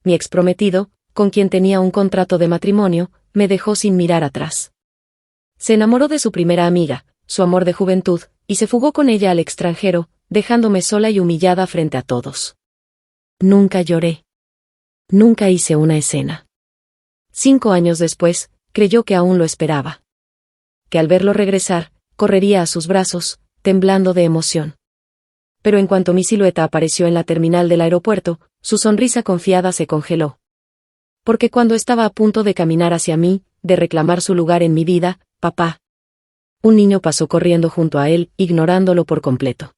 mi exprometido, con quien tenía un contrato de matrimonio, me dejó sin mirar atrás. Se enamoró de su primera amiga, su amor de juventud, y se fugó con ella al extranjero, dejándome sola y humillada frente a todos. Nunca lloré. Nunca hice una escena. 5 años después, creyó que aún lo esperaba. Que al verlo regresar, correría a sus brazos, temblando de emoción. Pero en cuanto mi silueta apareció en la terminal del aeropuerto, su sonrisa confiada se congeló. Porque cuando estaba a punto de caminar hacia mí, de reclamar su lugar en mi vida, papá. Un niño pasó corriendo junto a él, ignorándolo por completo.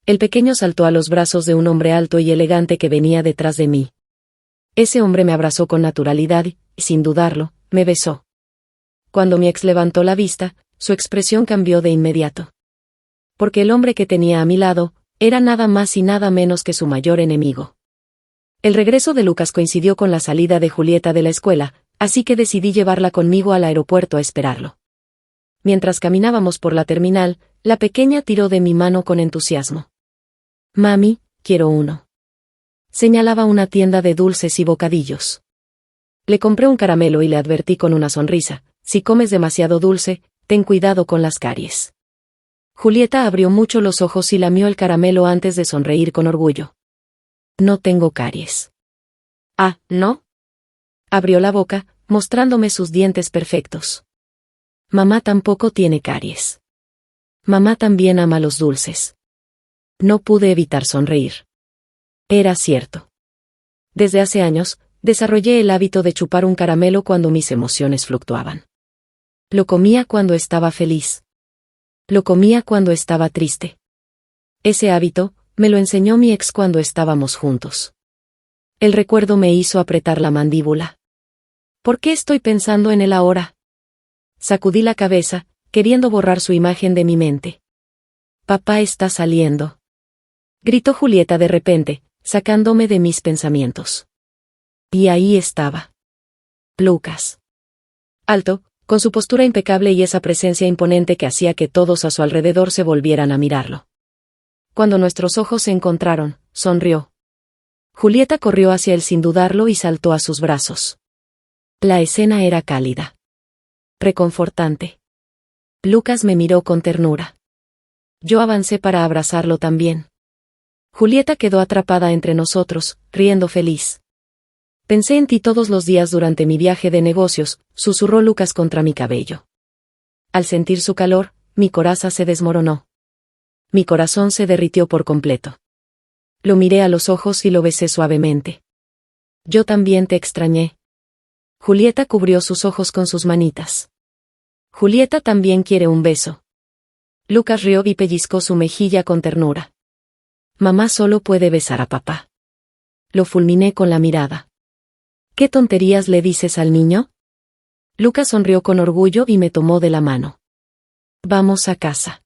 El pequeño saltó a los brazos de un hombre alto y elegante que venía detrás de mí. Ese hombre me abrazó con naturalidad y, sin dudarlo, me besó. Cuando mi ex levantó la vista, su expresión cambió de inmediato. Porque el hombre que tenía a mi lado, era nada más y nada menos que su mayor enemigo. El regreso de Lucas coincidió con la salida de Julieta de la escuela, así que decidí llevarla conmigo al aeropuerto a esperarlo. Mientras caminábamos por la terminal, la pequeña tiró de mi mano con entusiasmo. Mami, quiero uno. Señalaba una tienda de dulces y bocadillos. Le compré un caramelo y le advertí con una sonrisa, si comes demasiado dulce, ten cuidado con las caries. Julieta abrió mucho los ojos y lamió el caramelo antes de sonreír con orgullo. No tengo caries. Ah, ¿no? Abrió la boca, mostrándome sus dientes perfectos. Mamá tampoco tiene caries. Mamá también ama los dulces. No pude evitar sonreír. Era cierto. Desde hace años, desarrollé el hábito de chupar un caramelo cuando mis emociones fluctuaban. Lo comía cuando estaba feliz. Lo comía cuando estaba triste. Ese hábito, me lo enseñó mi ex cuando estábamos juntos. El recuerdo me hizo apretar la mandíbula. ¿Por qué estoy pensando en él ahora? Sacudí la cabeza, queriendo borrar su imagen de mi mente. Papá está saliendo. Gritó Julieta de repente, sacándome de mis pensamientos. Y ahí estaba. Lucas. Alto, con su postura impecable y esa presencia imponente que hacía que todos a su alrededor se volvieran a mirarlo. Cuando nuestros ojos se encontraron, sonrió. Julieta corrió hacia él sin dudarlo y saltó a sus brazos. La escena era cálida. Reconfortante. Lucas me miró con ternura. Yo avancé para abrazarlo también. Julieta quedó atrapada entre nosotros, riendo feliz. Pensé en ti todos los días durante mi viaje de negocios, susurró Lucas contra mi cabello. Al sentir su calor, mi coraza se desmoronó. Mi corazón se derritió por completo. Lo miré a los ojos y lo besé suavemente. Yo también te extrañé. Julieta cubrió sus ojos con sus manitas. Julieta también quiere un beso. Lucas rió y pellizcó su mejilla con ternura. Mamá solo puede besar a papá. Lo fulminé con la mirada. ¿Qué tonterías le dices al niño? Lucas sonrió con orgullo y me tomó de la mano. Vamos a casa.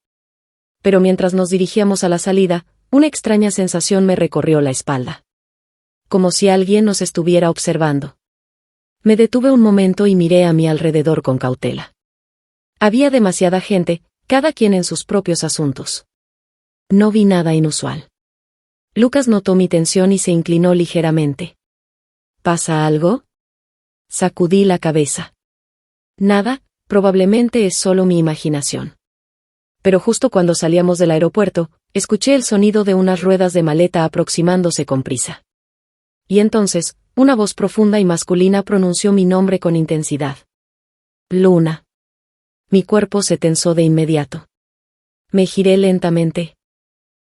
Pero mientras nos dirigíamos a la salida, una extraña sensación me recorrió la espalda. Como si alguien nos estuviera observando. Me detuve un momento y miré a mi alrededor con cautela. Había demasiada gente, cada quien en sus propios asuntos. No vi nada inusual. Lucas notó mi tensión y se inclinó ligeramente. ¿Pasa algo? Sacudí la cabeza. Nada, probablemente es solo mi imaginación. Pero justo cuando salíamos del aeropuerto, escuché el sonido de unas ruedas de maleta aproximándose con prisa. Y entonces, una voz profunda y masculina pronunció mi nombre con intensidad. Luna. Mi cuerpo se tensó de inmediato. Me giré lentamente.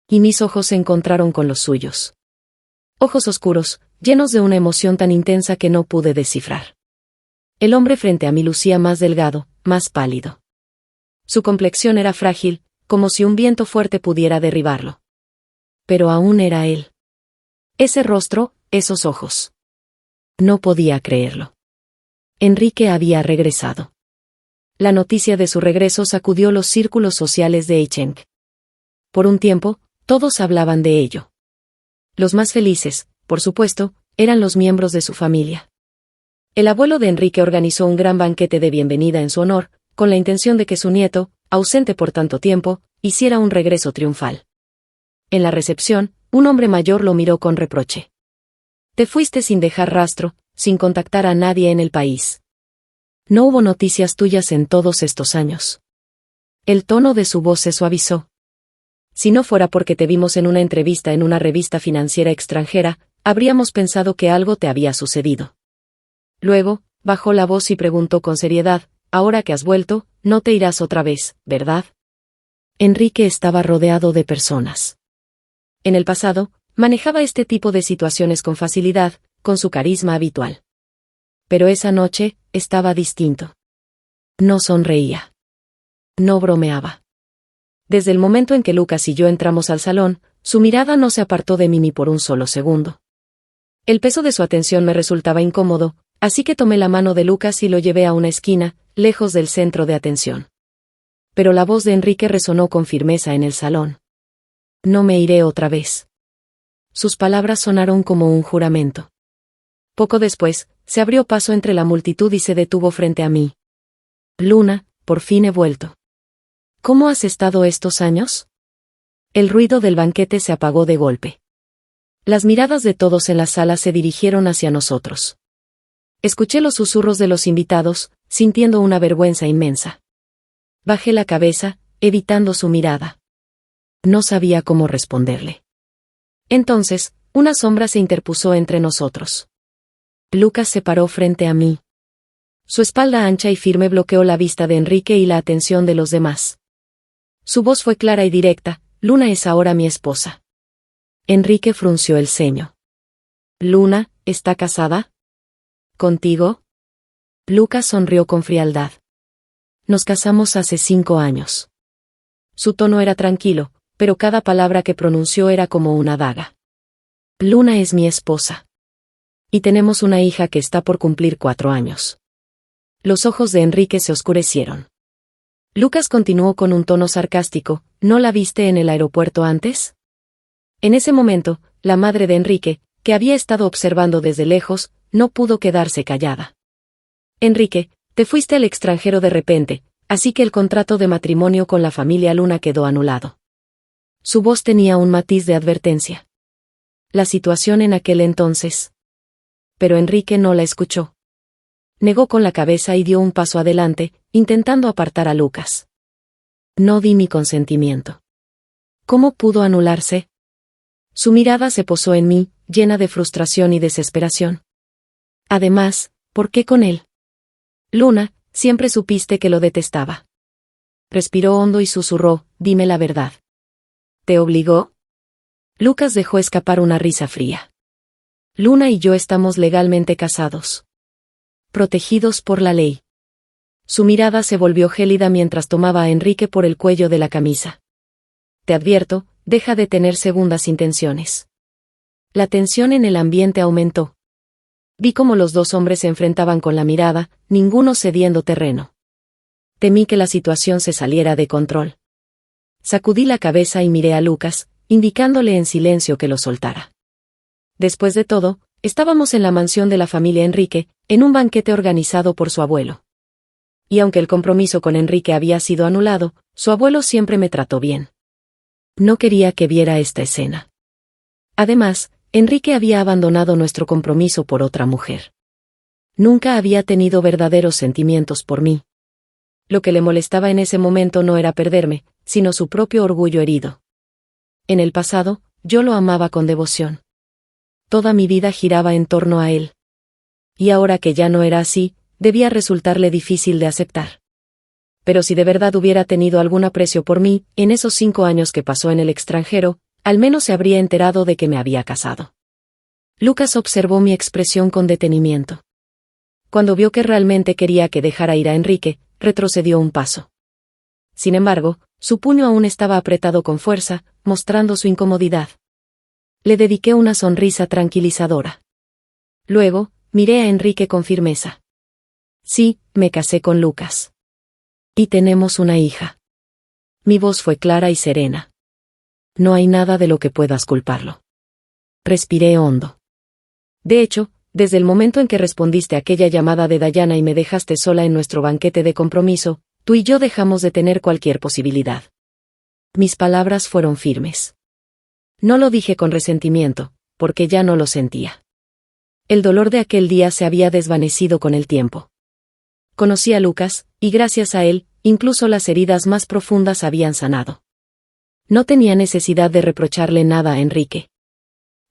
Y mis ojos se encontraron con los suyos. Ojos oscuros, llenos de una emoción tan intensa que no pude descifrar. El hombre frente a mí lucía más delgado, más pálido. Su complexión era frágil, como si un viento fuerte pudiera derribarlo. Pero aún era él. Ese rostro, esos ojos. No podía creerlo. Enrique había regresado. La noticia de su regreso sacudió los círculos sociales de Echeng. Por un tiempo, todos hablaban de ello. Los más felices, por supuesto, eran los miembros de su familia. El abuelo de Enrique organizó un gran banquete de bienvenida en su honor, con la intención de que su nieto, ausente por tanto tiempo, hiciera un regreso triunfal. En la recepción, un hombre mayor lo miró con reproche. Te fuiste sin dejar rastro, sin contactar a nadie en el país. No hubo noticias tuyas en todos estos años. El tono de su voz se suavizó. Si no fuera porque te vimos en una entrevista en una revista financiera extranjera, habríamos pensado que algo te había sucedido. Luego, bajó la voz y preguntó con seriedad, ahora que has vuelto, no te irás otra vez, ¿verdad? Enrique estaba rodeado de personas. En el pasado, manejaba este tipo de situaciones con facilidad, con su carisma habitual. Pero esa noche, estaba distinto. No sonreía. No bromeaba. Desde el momento en que Lucas y yo entramos al salón, su mirada no se apartó de mí ni por un solo segundo. El peso de su atención me resultaba incómodo, así que tomé la mano de Lucas y lo llevé a una esquina, lejos del centro de atención. Pero la voz de Enrique resonó con firmeza en el salón. No me iré otra vez. Sus palabras sonaron como un juramento. Poco después, se abrió paso entre la multitud y se detuvo frente a mí. Luna, por fin he vuelto. ¿Cómo has estado estos años? El ruido del banquete se apagó de golpe. Las miradas de todos en la sala se dirigieron hacia nosotros. Escuché los susurros de los invitados, sintiendo una vergüenza inmensa. Bajé la cabeza, evitando su mirada. No sabía cómo responderle. Entonces, una sombra se interpuso entre nosotros. Lucas se paró frente a mí. Su espalda ancha y firme bloqueó la vista de Enrique y la atención de los demás. Su voz fue clara y directa, Luna es ahora mi esposa. Enrique frunció el ceño. Luna, ¿está casada? ¿Contigo? Lucas sonrió con frialdad. Nos casamos hace 5 años. Su tono era tranquilo, pero cada palabra que pronunció era como una daga. Luna es mi esposa. Y tenemos una hija que está por cumplir 4 años. Los ojos de Enrique se oscurecieron. Lucas continuó con un tono sarcástico, ¿no la viste en el aeropuerto antes? En ese momento, la madre de Enrique, que había estado observando desde lejos, no pudo quedarse callada. Enrique, te fuiste al extranjero de repente, así que el contrato de matrimonio con la familia Luna quedó anulado. Su voz tenía un matiz de advertencia. La situación en aquel entonces. Pero Enrique no la escuchó. Negó con la cabeza y dio un paso adelante, intentando apartar a Lucas. No di mi consentimiento. ¿Cómo pudo anularse? Su mirada se posó en mí, llena de frustración y desesperación. Además, ¿por qué con él? Luna, siempre supiste que lo detestaba. Respiró hondo y susurró, dime la verdad. ¿Te obligó? Lucas dejó escapar una risa fría. Luna y yo estamos legalmente casados. Protegidos por la ley. Su mirada se volvió gélida mientras tomaba a Enrique por el cuello de la camisa. Te advierto, deja de tener segundas intenciones. La tensión en el ambiente aumentó. Vi cómo los dos hombres se enfrentaban con la mirada, ninguno cediendo terreno. Temí que la situación se saliera de control. Sacudí la cabeza y miré a Lucas, indicándole en silencio que lo soltara. Después de todo, estábamos en la mansión de la familia Enrique, en un banquete organizado por su abuelo. Y aunque el compromiso con Enrique había sido anulado, su abuelo siempre me trató bien. No quería que viera esta escena. Además, Enrique había abandonado nuestro compromiso por otra mujer. Nunca había tenido verdaderos sentimientos por mí. Lo que le molestaba en ese momento no era perderme, sino su propio orgullo herido. En el pasado, yo lo amaba con devoción. Toda mi vida giraba en torno a él. Y ahora que ya no era así, debía resultarle difícil de aceptar. Pero si de verdad hubiera tenido algún aprecio por mí, en esos 5 años que pasó en el extranjero, al menos se habría enterado de que me había casado. Lucas observó mi expresión con detenimiento. Cuando vio que realmente quería que dejara ir a Enrique, retrocedió un paso. Sin embargo, su puño aún estaba apretado con fuerza, mostrando su incomodidad. Le dediqué una sonrisa tranquilizadora. Luego, miré a Enrique con firmeza. Sí, me casé con Lucas. Y tenemos una hija. Mi voz fue clara y serena. No hay nada de lo que puedas culparlo. Respiré hondo. De hecho, desde el momento en que respondiste a aquella llamada de Dayana y me dejaste sola en nuestro banquete de compromiso, tú y yo dejamos de tener cualquier posibilidad. Mis palabras fueron firmes. No lo dije con resentimiento, porque ya no lo sentía. El dolor de aquel día se había desvanecido con el tiempo. Conocí a Lucas, y gracias a él, incluso las heridas más profundas habían sanado. No tenía necesidad de reprocharle nada a Enrique.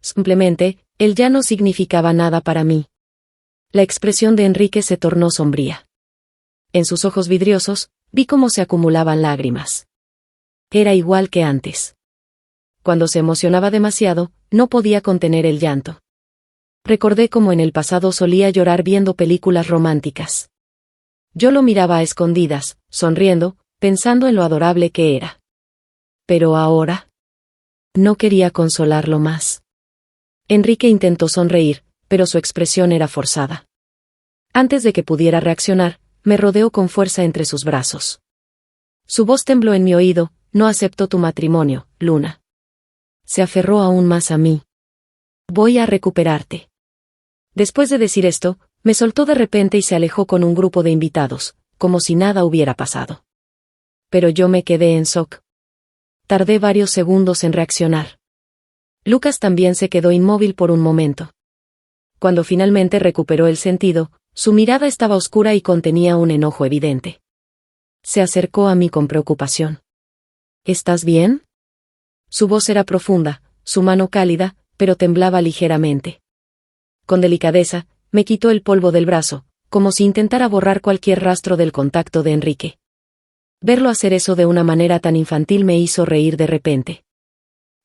Simplemente, él ya no significaba nada para mí. La expresión de Enrique se tornó sombría. En sus ojos vidriosos, vi cómo se acumulaban lágrimas. Era igual que antes. Cuando se emocionaba demasiado, no podía contener el llanto. Recordé cómo en el pasado solía llorar viendo películas románticas. Yo lo miraba a escondidas, sonriendo, pensando en lo adorable que era. Pero ahora, no quería consolarlo más. Enrique intentó sonreír, pero su expresión era forzada. Antes de que pudiera reaccionar, me rodeó con fuerza entre sus brazos. Su voz tembló en mi oído: no acepto tu matrimonio, Luna. Se aferró aún más a mí. Voy a recuperarte. Después de decir esto, me soltó de repente y se alejó con un grupo de invitados, como si nada hubiera pasado. Pero yo me quedé en shock. Tardé varios segundos en reaccionar. Lucas también se quedó inmóvil por un momento. Cuando finalmente recuperó el sentido, su mirada estaba oscura y contenía un enojo evidente. Se acercó a mí con preocupación. ¿Estás bien? Su voz era profunda, su mano cálida, pero temblaba ligeramente. Con delicadeza, me quitó el polvo del brazo, como si intentara borrar cualquier rastro del contacto de Enrique. Verlo hacer eso de una manera tan infantil me hizo reír de repente.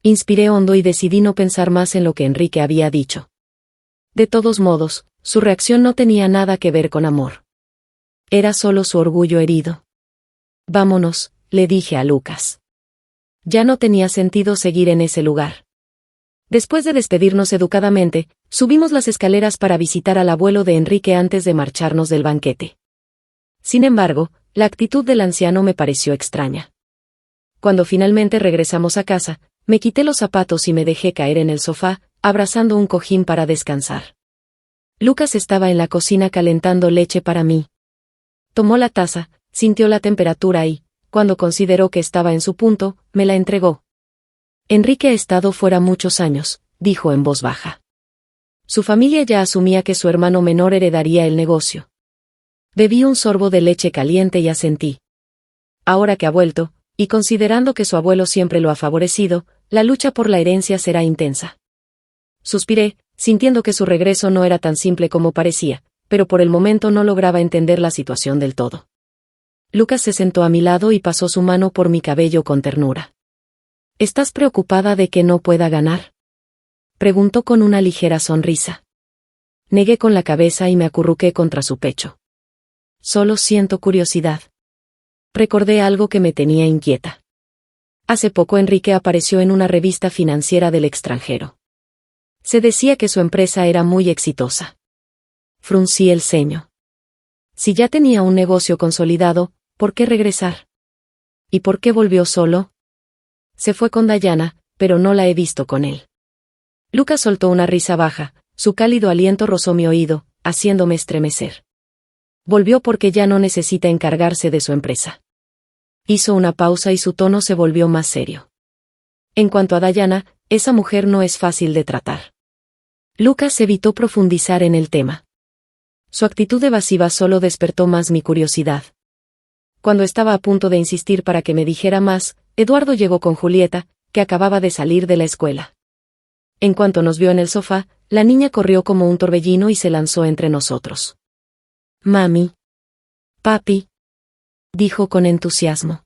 Inspiré hondo y decidí no pensar más en lo que Enrique había dicho. De todos modos, su reacción no tenía nada que ver con amor. Era solo su orgullo herido. Vámonos, le dije a Lucas. Ya no tenía sentido seguir en ese lugar. Después de despedirnos educadamente, subimos las escaleras para visitar al abuelo de Enrique antes de marcharnos del banquete. Sin embargo, la actitud del anciano me pareció extraña. Cuando finalmente regresamos a casa, me quité los zapatos y me dejé caer en el sofá, abrazando un cojín para descansar. Lucas estaba en la cocina calentando leche para mí. Tomó la taza, sintió la temperatura y, cuando consideró que estaba en su punto, me la entregó. Enrique ha estado fuera muchos años, dijo en voz baja. Su familia ya asumía que su hermano menor heredaría el negocio. Bebí un sorbo de leche caliente y asentí. Ahora que ha vuelto, y considerando que su abuelo siempre lo ha favorecido, la lucha por la herencia será intensa. Suspiré, sintiendo que su regreso no era tan simple como parecía, pero por el momento no lograba entender la situación del todo. Lucas se sentó a mi lado y pasó su mano por mi cabello con ternura. ¿Estás preocupada de que no pueda ganar?, preguntó con una ligera sonrisa. Negué con la cabeza y me acurruqué contra su pecho. Solo siento curiosidad. Recordé algo que me tenía inquieta. Hace poco Enrique apareció en una revista financiera del extranjero. Se decía que su empresa era muy exitosa. Fruncí el ceño. Si ya tenía un negocio consolidado, ¿por qué regresar? ¿Y por qué volvió solo? Se fue con Dayana, pero no la he visto con él. Lucas soltó una risa baja, su cálido aliento rozó mi oído, haciéndome estremecer. Volvió porque ya no necesita encargarse de su empresa. Hizo una pausa y su tono se volvió más serio. En cuanto a Dayana, esa mujer no es fácil de tratar. Lucas evitó profundizar en el tema. Su actitud evasiva solo despertó más mi curiosidad. Cuando estaba a punto de insistir para que me dijera más, Eduardo llegó con Julieta, que acababa de salir de la escuela. En cuanto nos vio en el sofá, la niña corrió como un torbellino y se lanzó entre nosotros. Mami. Papi. Dijo con entusiasmo.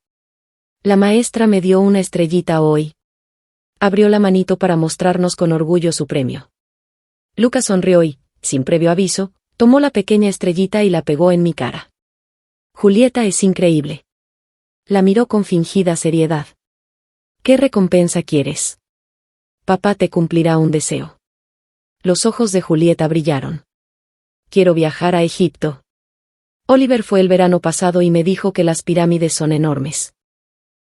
La maestra me dio una estrellita hoy. Abrió la manito para mostrarnos con orgullo su premio. Lucas sonrió y, sin previo aviso, tomó la pequeña estrellita y la pegó en mi cara. Julieta es increíble. La miró con fingida seriedad. ¿Qué recompensa quieres? Papá te cumplirá un deseo. Los ojos de Julieta brillaron. Quiero viajar a Egipto. Oliver fue el verano pasado y me dijo que las pirámides son enormes.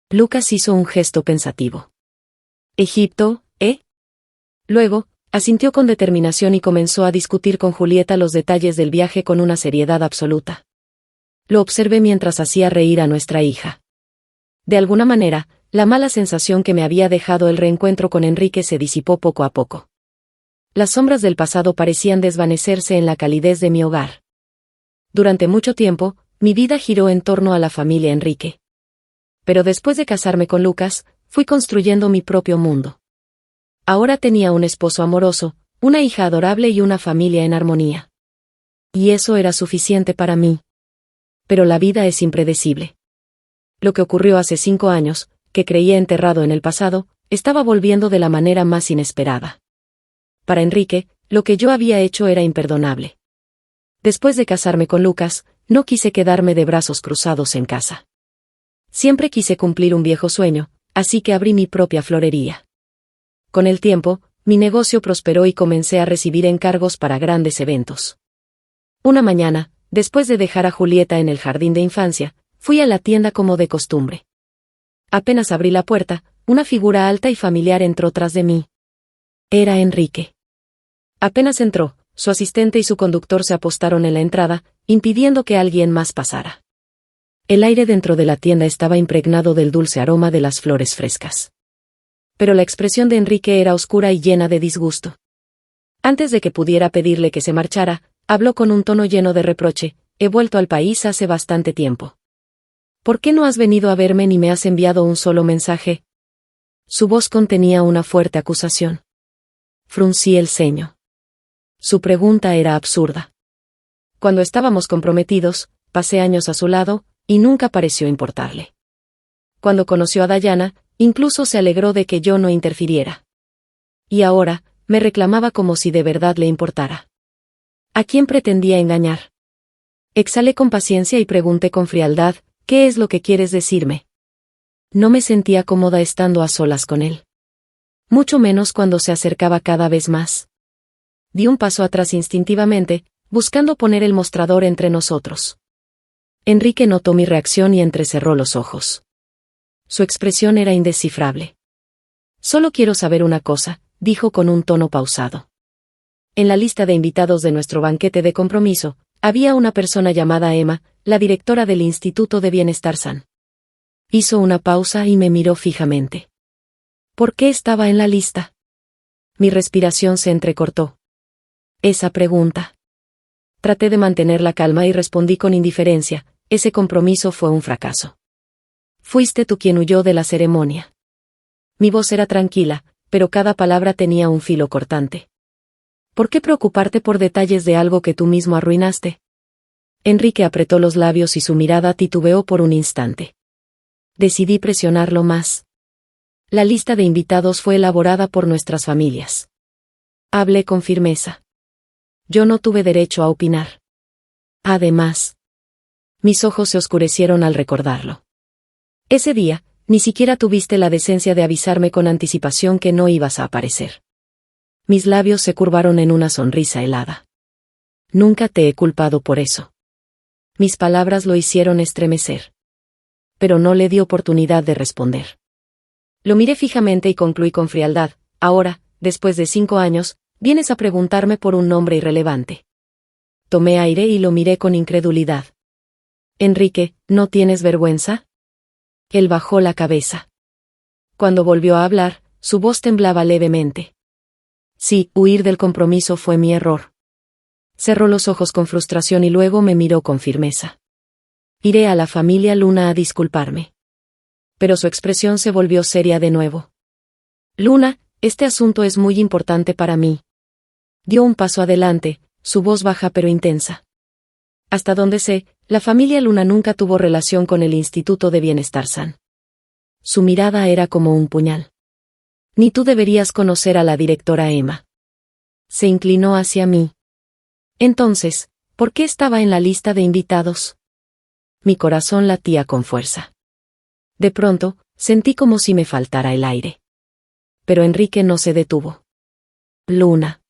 Lucas hizo un gesto pensativo. ¿Egipto, eh? Luego, asintió con determinación y comenzó a discutir con Julieta los detalles del viaje con una seriedad absoluta. Lo observé mientras hacía reír a nuestra hija. De alguna manera, la mala sensación que me había dejado el reencuentro con Enrique se disipó poco a poco. Las sombras del pasado parecían desvanecerse en la calidez de mi hogar. Durante mucho tiempo, mi vida giró en torno a la familia Enrique. Pero después de casarme con Lucas, fui construyendo mi propio mundo. Ahora tenía un esposo amoroso, una hija adorable y una familia en armonía. Y eso era suficiente para mí. Pero la vida es impredecible. Lo que ocurrió hace 5 años, que creía enterrado en el pasado, estaba volviendo de la manera más inesperada. Para Enrique, lo que yo había hecho era imperdonable. Después de casarme con Lucas, no quise quedarme de brazos cruzados en casa. Siempre quise cumplir un viejo sueño, así que abrí mi propia florería. Con el tiempo, mi negocio prosperó y comencé a recibir encargos para grandes eventos. Una mañana, después de dejar a Julieta en el jardín de infancia, fui a la tienda como de costumbre. Apenas abrí la puerta, una figura alta y familiar entró tras de mí. Era Enrique. Apenas entró, su asistente y su conductor se apostaron en la entrada, impidiendo que alguien más pasara. El aire dentro de la tienda estaba impregnado del dulce aroma de las flores frescas. Pero la expresión de Enrique era oscura y llena de disgusto. Antes de que pudiera pedirle que se marchara, habló con un tono lleno de reproche: «He vuelto al país hace bastante tiempo. ¿Por qué no has venido a verme ni me has enviado un solo mensaje?» Su voz contenía una fuerte acusación. Fruncí el ceño. Su pregunta era absurda. Cuando estábamos comprometidos, pasé años a su lado, y nunca pareció importarle. Cuando conoció a Dayana, incluso se alegró de que yo no interfiriera. Y ahora, me reclamaba como si de verdad le importara. ¿A quién pretendía engañar? Exhalé con paciencia y pregunté con frialdad: «¿Qué es lo que quieres decirme?» No me sentía cómoda estando a solas con él. Mucho menos cuando se acercaba cada vez más. Di un paso atrás instintivamente, buscando poner el mostrador entre nosotros. Enrique notó mi reacción y entrecerró los ojos. Su expresión era indescifrable. «Solo quiero saber una cosa», dijo con un tono pausado. En la lista de invitados de nuestro banquete de compromiso, había una persona llamada Emma, la directora del Instituto de Bienestar San. Hizo una pausa y me miró fijamente. ¿Por qué estaba en la lista? Mi respiración se entrecortó. Esa pregunta. Traté de mantener la calma y respondí con indiferencia: «Ese compromiso fue un fracaso. Fuiste tú quien huyó de la ceremonia». Mi voz era tranquila, pero cada palabra tenía un filo cortante. ¿Por qué preocuparte por detalles de algo que tú mismo arruinaste? Enrique apretó los labios y su mirada titubeó por un instante. Decidí presionarlo más. La lista de invitados fue elaborada por nuestras familias. Hablé con firmeza. Yo no tuve derecho a opinar. Además, mis ojos se oscurecieron al recordarlo. Ese día, ni siquiera tuviste la decencia de avisarme con anticipación que no ibas a aparecer. Mis labios se curvaron en una sonrisa helada. Nunca te he culpado por eso. Mis palabras lo hicieron estremecer. Pero no le di oportunidad de responder. Lo miré fijamente y concluí con frialdad: «Ahora, después de 5 años, vienes a preguntarme por un nombre irrelevante». Tomé aire y lo miré con incredulidad. «Enrique, ¿no tienes vergüenza?» Él bajó la cabeza. Cuando volvió a hablar, su voz temblaba levemente. «Sí, huir del compromiso fue mi error». Cerró los ojos con frustración y luego me miró con firmeza. «Iré a la familia Luna a disculparme». Pero su expresión se volvió seria de nuevo. «Luna, este asunto es muy importante para mí». Dio un paso adelante, su voz baja pero intensa. «Hasta donde sé, la familia Luna nunca tuvo relación con el Instituto de Bienestar San». Su mirada era como un puñal. «Ni tú deberías conocer a la directora Emma». Se inclinó hacia mí. «Entonces, ¿por qué estaba en la lista de invitados?» Mi corazón latía con fuerza. De pronto, sentí como si me faltara el aire. Pero Enrique no se detuvo. «Luna».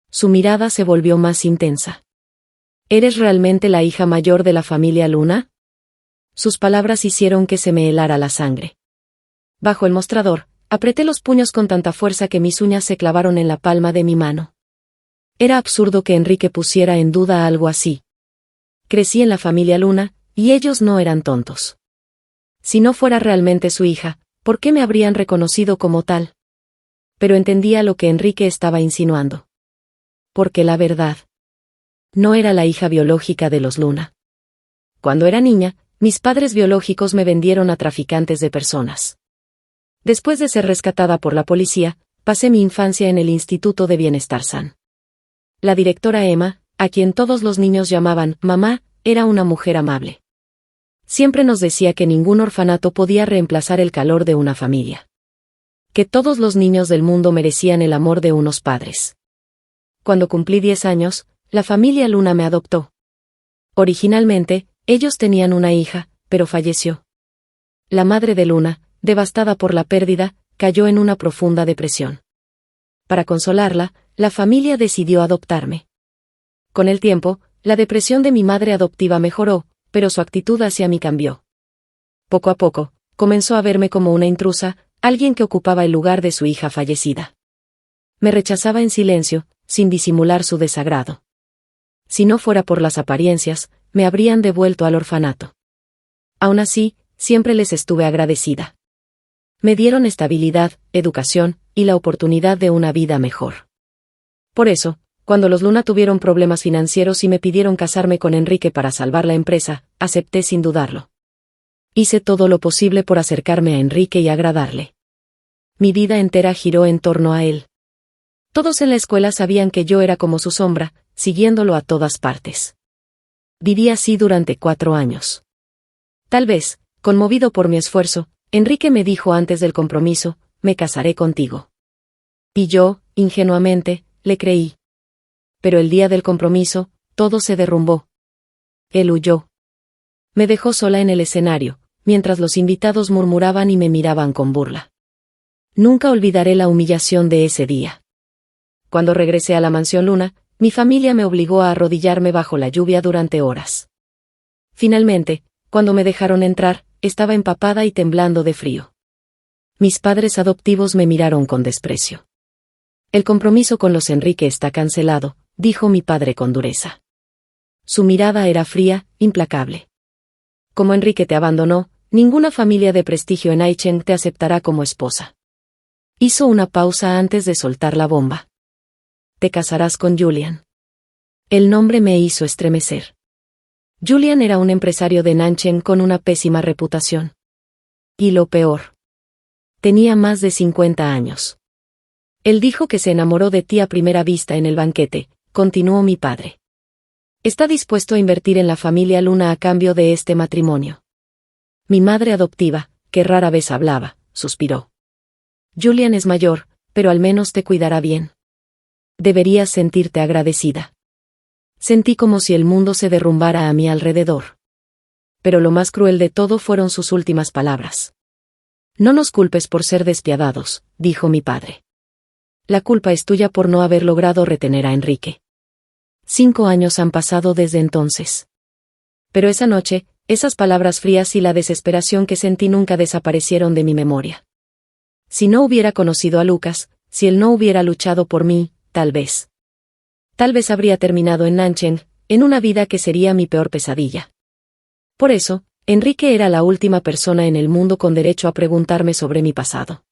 Su mirada se volvió más intensa. «¿Eres realmente la hija mayor de la familia Luna?» Sus palabras hicieron que se me helara la sangre. Bajo el mostrador, apreté los puños con tanta fuerza que mis uñas se clavaron en la palma de mi mano. Era absurdo que Enrique pusiera en duda algo así. Crecí en la familia Luna, y ellos no eran tontos. Si no fuera realmente su hija, ¿por qué me habrían reconocido como tal? Pero entendía lo que Enrique estaba insinuando. porque la verdad, no era la hija biológica de los Luna. Cuando era niña, mis padres biológicos me vendieron a traficantes de personas. Después de ser rescatada por la policía, pasé mi infancia en el Instituto de Bienestar San. La directora Emma, a quien todos los niños llamaban mamá, era una mujer amable. Siempre nos decía que ningún orfanato podía reemplazar el calor de una familia. Que todos los niños del mundo merecían el amor de unos padres. Cuando cumplí 10 años, la familia Luna me adoptó. Originalmente, ellos tenían una hija, pero falleció. La madre de Luna, devastada por la pérdida, cayó en una profunda depresión. Para consolarla, la familia decidió adoptarme. Con el tiempo, la depresión de mi madre adoptiva mejoró, pero su actitud hacia mí cambió. Poco a poco, comenzó a verme como una intrusa, alguien que ocupaba el lugar de su hija fallecida. Me rechazaba en silencio, sin disimular su desagrado. Si no fuera por las apariencias, me habrían devuelto al orfanato. Aún así, siempre les estuve agradecida. Me dieron estabilidad, educación, y la oportunidad de una vida mejor. Por eso, cuando los Luna tuvieron problemas financieros y me pidieron casarme con Enrique para salvar la empresa, acepté sin dudarlo. Hice todo lo posible por acercarme a Enrique y agradarle. Mi vida entera giró en torno a él. Todos en la escuela sabían que yo era como su sombra, siguiéndolo a todas partes. Viví así durante 4 años. Tal vez, conmovido por mi esfuerzo, Enrique me dijo antes del compromiso, me casaré contigo. Y yo, ingenuamente, le creí. Pero el día del compromiso, todo se derrumbó. Él huyó. Me dejó sola en el escenario, mientras los invitados murmuraban y me miraban con burla. Nunca olvidaré la humillación de ese día. Cuando regresé a la mansión Luna, mi familia me obligó a arrodillarme bajo la lluvia durante horas. Finalmente, cuando me dejaron entrar, estaba empapada y temblando de frío. Mis padres adoptivos me miraron con desprecio. El compromiso con los Enrique está cancelado, dijo mi padre con dureza. Su mirada era fría, implacable. Como Enrique te abandonó, ninguna familia de prestigio en Aichen te aceptará como esposa. Hizo una pausa antes de soltar la bomba. Te casarás con Julian. El nombre me hizo estremecer. Julian era un empresario de Nanchen con una pésima reputación. Y lo peor. Tenía más de 50 años. Él dijo que se enamoró de ti a primera vista en el banquete, continuó mi padre. Está dispuesto a invertir en la familia Luna a cambio de este matrimonio. Mi madre adoptiva, que rara vez hablaba, suspiró. Julian es mayor, pero al menos te cuidará bien. Deberías sentirte agradecida. Sentí como si el mundo se derrumbara a mi alrededor. Pero lo más cruel de todo fueron sus últimas palabras. No nos culpes por ser despiadados, dijo mi padre. La culpa es tuya por no haber logrado retener a Enrique. 5 años han pasado desde entonces. Pero esa noche, esas palabras frías y la desesperación que sentí nunca desaparecieron de mi memoria. Si no hubiera conocido a Lucas, si él no hubiera luchado por mí, tal vez habría terminado en Nanchen, en una vida que sería mi peor pesadilla. Por eso, Enrique era la última persona en el mundo con derecho a preguntarme sobre mi pasado.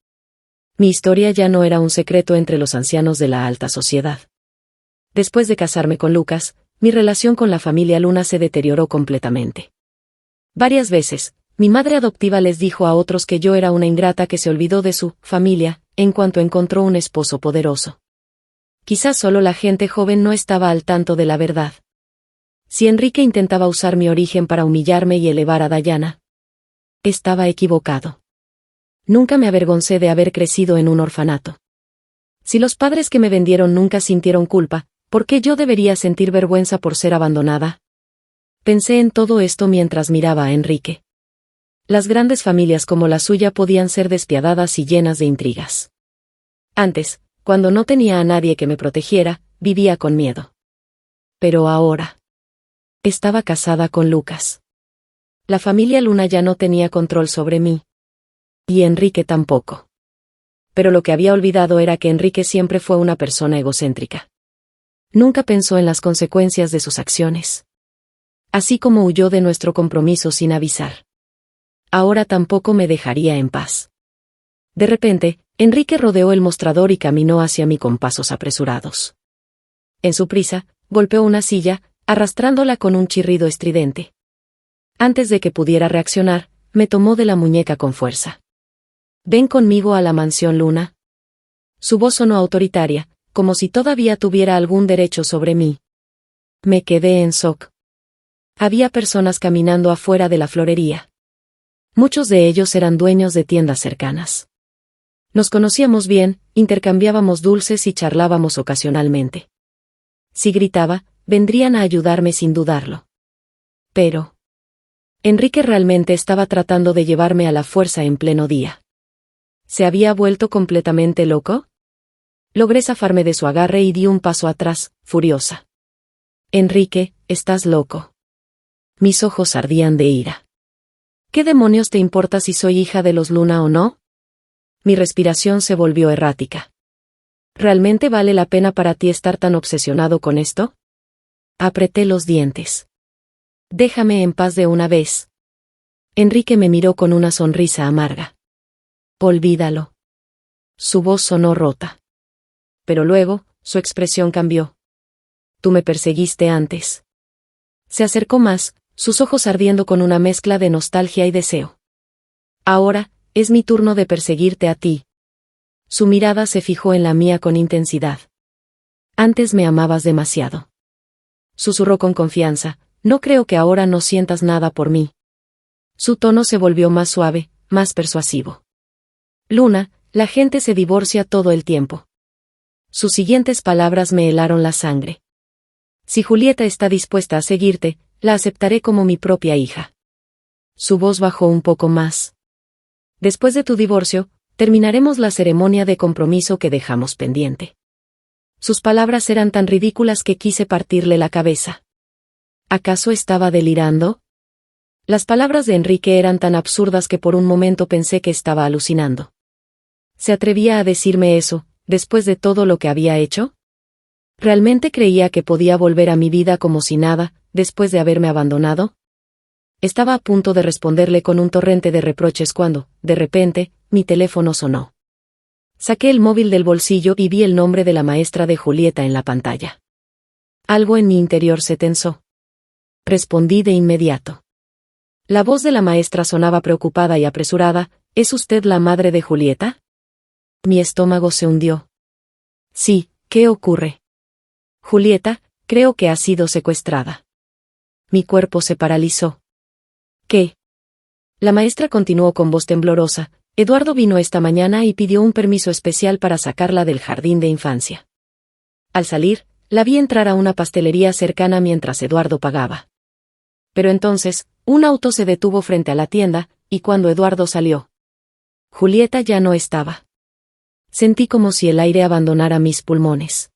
Mi historia ya no era un secreto entre los ancianos de la alta sociedad. Después de casarme con Lucas, mi relación con la familia Luna se deterioró completamente. Varias veces, mi madre adoptiva les dijo a otros que yo era una ingrata que se olvidó de su familia, en cuanto encontró un esposo poderoso. Quizás solo la gente joven no estaba al tanto de la verdad. Si Enrique intentaba usar mi origen para humillarme y elevar a Diana, estaba equivocado. Nunca me avergoncé de haber crecido en un orfanato. Si los padres que me vendieron nunca sintieron culpa, ¿por qué yo debería sentir vergüenza por ser abandonada? Pensé en todo esto mientras miraba a Enrique. Las grandes familias como la suya podían ser despiadadas y llenas de intrigas. Antes, cuando no tenía a nadie que me protegiera, vivía con miedo. Pero ahora estaba casada con Lucas. La familia Luna ya no tenía control sobre mí. Y Enrique tampoco. Pero lo que había olvidado era que Enrique siempre fue una persona egocéntrica. Nunca pensó en las consecuencias de sus acciones. Así como huyó de nuestro compromiso sin avisar. Ahora tampoco me dejaría en paz. De repente, Enrique rodeó el mostrador y caminó hacia mí con pasos apresurados. En su prisa, golpeó una silla, arrastrándola con un chirrido estridente. Antes de que pudiera reaccionar, me tomó de la muñeca con fuerza. «Ven conmigo a la mansión Luna». Su voz sonó autoritaria, como si todavía tuviera algún derecho sobre mí. Me quedé en shock. Había personas caminando afuera de la florería. Muchos de ellos eran dueños de tiendas cercanas. Nos conocíamos bien, intercambiábamos dulces y charlábamos ocasionalmente. Si gritaba, vendrían a ayudarme sin dudarlo. Pero Enrique realmente estaba tratando de llevarme a la fuerza en pleno día. ¿Se había vuelto completamente loco? Logré zafarme de su agarre y di un paso atrás, furiosa. Enrique, estás loco. Mis ojos ardían de ira. ¿Qué demonios te importa si soy hija de los Luna o no? Mi respiración se volvió errática. ¿Realmente vale la pena para ti estar tan obsesionado con esto? Apreté los dientes. Déjame en paz de una vez. Enrique me miró con una sonrisa amarga. Olvídalo. Su voz sonó rota. Pero luego, su expresión cambió. Tú me perseguiste antes. Se acercó más, sus ojos ardiendo con una mezcla de nostalgia y deseo. Ahora, es mi turno de perseguirte a ti. Su mirada se fijó en la mía con intensidad. Antes me amabas demasiado. Susurró con confianza, no creo que ahora no sientas nada por mí. Su tono se volvió más suave, más persuasivo. Luna, la gente se divorcia todo el tiempo. Sus siguientes palabras me helaron la sangre. Si Julieta está dispuesta a seguirte, la aceptaré como mi propia hija. Su voz bajó un poco más. Después de tu divorcio, terminaremos la ceremonia de compromiso que dejamos pendiente. Sus palabras eran tan ridículas que quise partirle la cabeza. ¿Acaso estaba delirando? Las palabras de Enrique eran tan absurdas que por un momento pensé que estaba alucinando. ¿Se atrevía a decirme eso, después de todo lo que había hecho? ¿Realmente creía que podía volver a mi vida como si nada, después de haberme abandonado? Estaba a punto de responderle con un torrente de reproches cuando, de repente, mi teléfono sonó. Saqué el móvil del bolsillo y vi el nombre de la maestra de Julieta en la pantalla. Algo en mi interior se tensó. Respondí de inmediato. La voz de la maestra sonaba preocupada y apresurada. ¿Es usted la madre de Julieta? Mi estómago se hundió. Sí, ¿qué ocurre? Julieta, creo que ha sido secuestrada. Mi cuerpo se paralizó. ¿Qué? La maestra continuó con voz temblorosa. Eduardo vino esta mañana y pidió un permiso especial para sacarla del jardín de infancia. Al salir, la vi entrar a una pastelería cercana mientras Eduardo pagaba. Pero entonces, un auto se detuvo frente a la tienda, y cuando Eduardo salió, Julieta ya no estaba. Sentí como si el aire abandonara mis pulmones.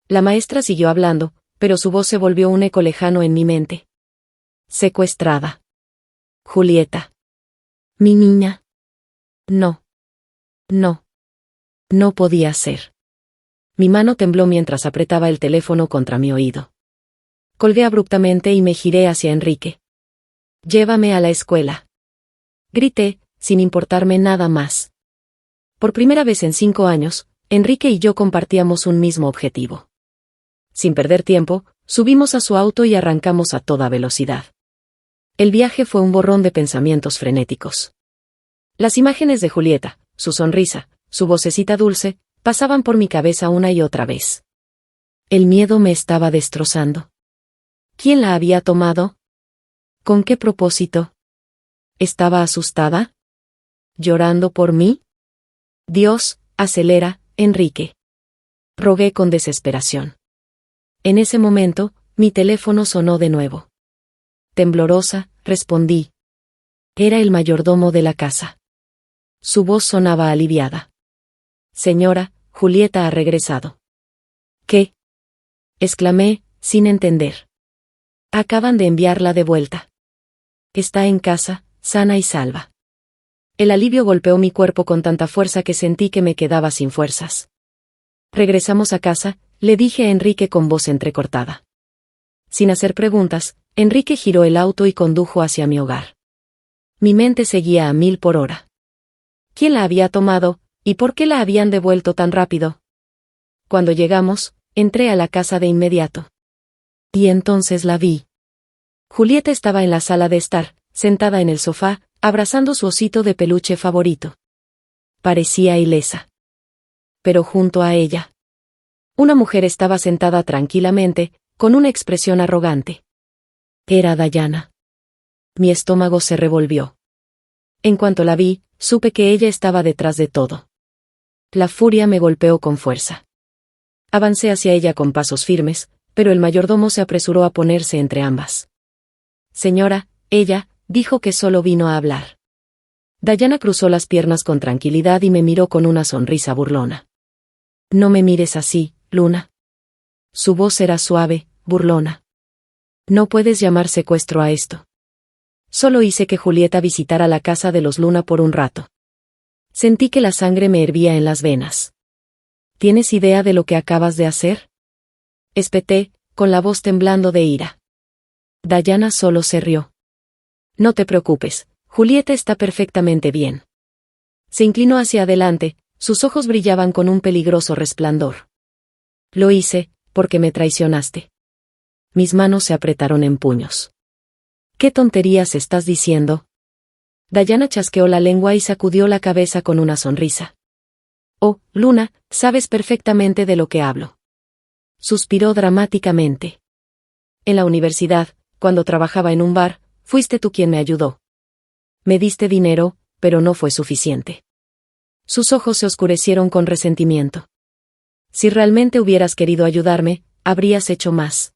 La maestra siguió hablando, pero su voz se volvió un eco lejano en mi mente. Secuestrada. Julieta. Mi niña. No. No. No podía ser. Mi mano tembló mientras apretaba el teléfono contra mi oído. Colgué abruptamente y me giré hacia Enrique. Llévame a la escuela. Grité, sin importarme nada más. Por primera vez en 5 años, Enrique y yo compartíamos un mismo objetivo. Sin perder tiempo, subimos a su auto y arrancamos a toda velocidad. El viaje fue un borrón de pensamientos frenéticos. Las imágenes de Julieta, su sonrisa, su vocecita dulce, pasaban por mi cabeza una y otra vez. El miedo me estaba destrozando. ¿Quién la había tomado? ¿Con qué propósito? ¿Estaba asustada? ¿Llorando por mí? Dios, acelera, Enrique. Rogué con desesperación. En ese momento, mi teléfono sonó de nuevo. Temblorosa, respondí. Era el mayordomo de la casa. Su voz sonaba aliviada. Señora, Julieta ha regresado. ¿Qué? Exclamé, sin entender. Acaban de enviarla de vuelta. Está en casa, sana y salva. El alivio golpeó mi cuerpo con tanta fuerza que sentí que me quedaba sin fuerzas. Regresamos a casa, le dije a Enrique con voz entrecortada. Sin hacer preguntas, Enrique giró el auto y condujo hacia mi hogar. Mi mente seguía a 1000 por hora. ¿Quién la había tomado, y por qué la habían devuelto tan rápido? Cuando llegamos, entré a la casa de inmediato. Y entonces la vi. Julieta estaba en la sala de estar, sentada en el sofá, abrazando su osito de peluche favorito. Parecía ilesa. Pero junto a ella, una mujer estaba sentada tranquilamente, con una expresión arrogante. Era Dayana. Mi estómago se revolvió. En cuanto la vi, supe que ella estaba detrás de todo. La furia me golpeó con fuerza. Avancé hacia ella con pasos firmes, pero el mayordomo se apresuró a ponerse entre ambas. Señora, ella, dijo que solo vino a hablar. Dayana cruzó las piernas con tranquilidad y me miró con una sonrisa burlona. No me mires así, Luna. Su voz era suave, burlona. No puedes llamar secuestro a esto. Solo hice que Julieta visitara la casa de los Luna por un rato. Sentí que la sangre me hervía en las venas. ¿Tienes idea de lo que acabas de hacer? Espeté, con la voz temblando de ira. Dayana solo se rió. No te preocupes, Julieta está perfectamente bien. Se inclinó hacia adelante, sus ojos brillaban con un peligroso resplandor. Lo hice, porque me traicionaste. Mis manos se apretaron en puños. ¿Qué tonterías estás diciendo? Dayana chasqueó la lengua y sacudió la cabeza con una sonrisa. Oh, Luna, sabes perfectamente de lo que hablo. Suspiró dramáticamente. En la universidad, cuando trabajaba en un bar, fuiste tú quien me ayudó. Me diste dinero, pero no fue suficiente. Sus ojos se oscurecieron con resentimiento. Si realmente hubieras querido ayudarme, habrías hecho más.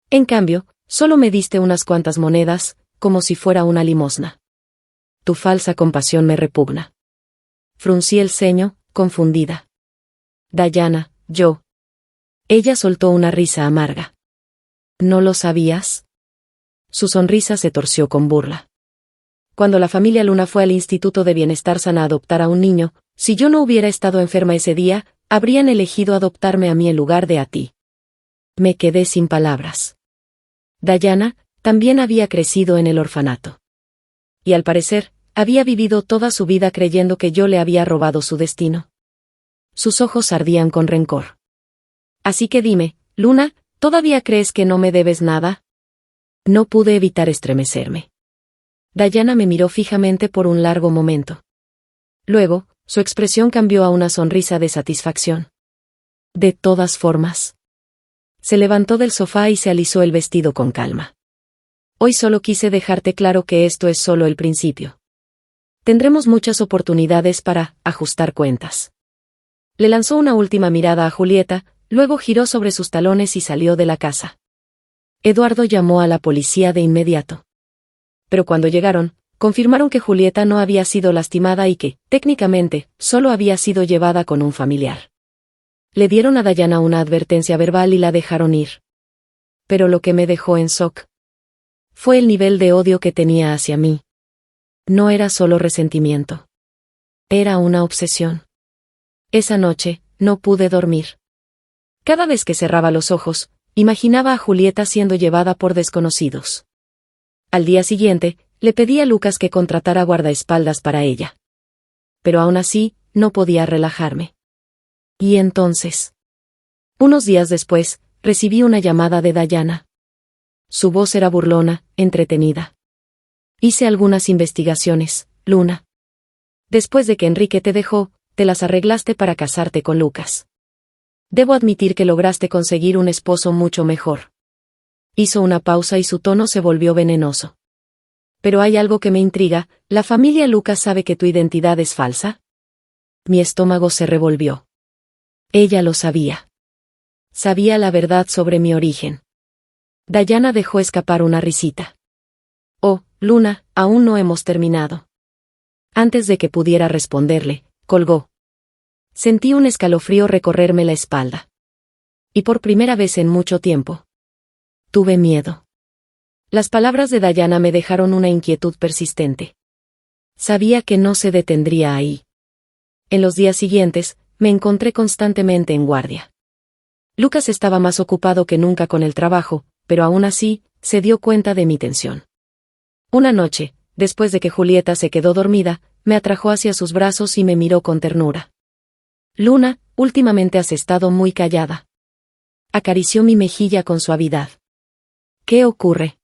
En cambio, solo me diste unas cuantas monedas, como si fuera una limosna. Tu falsa compasión me repugna. Fruncí el ceño, confundida. Dayana, yo. Ella soltó una risa amarga. ¿No lo sabías? Su sonrisa se torció con burla. Cuando la familia Luna fue al Instituto de Bienestar Sana a adoptar a un niño, si yo no hubiera estado enferma ese día, habrían elegido adoptarme a mí en lugar de a ti. Me quedé sin palabras. Dayana también había crecido en el orfanato. Y al parecer, había vivido toda su vida creyendo que yo le había robado su destino. Sus ojos ardían con rencor. Así que dime, Luna, ¿todavía crees que no me debes nada? No pude evitar estremecerme. Dayana me miró fijamente por un largo momento. Luego, su expresión cambió a una sonrisa de satisfacción. De todas formas. Se levantó del sofá y se alisó el vestido con calma. Hoy solo quise dejarte claro que esto es solo el principio. Tendremos muchas oportunidades para ajustar cuentas. Le lanzó una última mirada a Julieta, luego giró sobre sus talones y salió de la casa. Eduardo llamó a la policía de inmediato. Pero cuando llegaron, confirmaron que Julieta no había sido lastimada y que, técnicamente, solo había sido llevada con un familiar. Le dieron a Dayana una advertencia verbal y la dejaron ir. Pero lo que me dejó en shock fue el nivel de odio que tenía hacia mí. No era solo resentimiento. Era una obsesión. Esa noche, no pude dormir. Cada vez que cerraba los ojos, imaginaba a Julieta siendo llevada por desconocidos. Al día siguiente, le pedí a Lucas que contratara guardaespaldas para ella. Pero aún así, no podía relajarme. Y entonces, unos días después, recibí una llamada de Dayana. Su voz era burlona, entretenida. Hice algunas investigaciones, Luna. Después de que Enrique te dejó, te las arreglaste para casarte con Lucas. Debo admitir que lograste conseguir un esposo mucho mejor. Hizo una pausa y su tono se volvió venenoso. Pero hay algo que me intriga, ¿la familia Lucas sabe que tu identidad es falsa? Mi estómago se revolvió. Ella lo sabía. Sabía la verdad sobre mi origen. Dayana dejó escapar una risita. Oh, Luna, aún no hemos terminado. Antes de que pudiera responderle, colgó. Sentí un escalofrío recorrerme la espalda. Y por primera vez en mucho tiempo, tuve miedo. Las palabras de Dayana me dejaron una inquietud persistente. Sabía que no se detendría ahí. En los días siguientes, me encontré constantemente en guardia. Lucas estaba más ocupado que nunca con el trabajo, pero aún así, se dio cuenta de mi tensión. Una noche, después de que Julieta se quedó dormida, me atrajo hacia sus brazos y me miró con ternura. Luna, últimamente has estado muy callada. Acarició mi mejilla con suavidad. ¿Qué ocurre?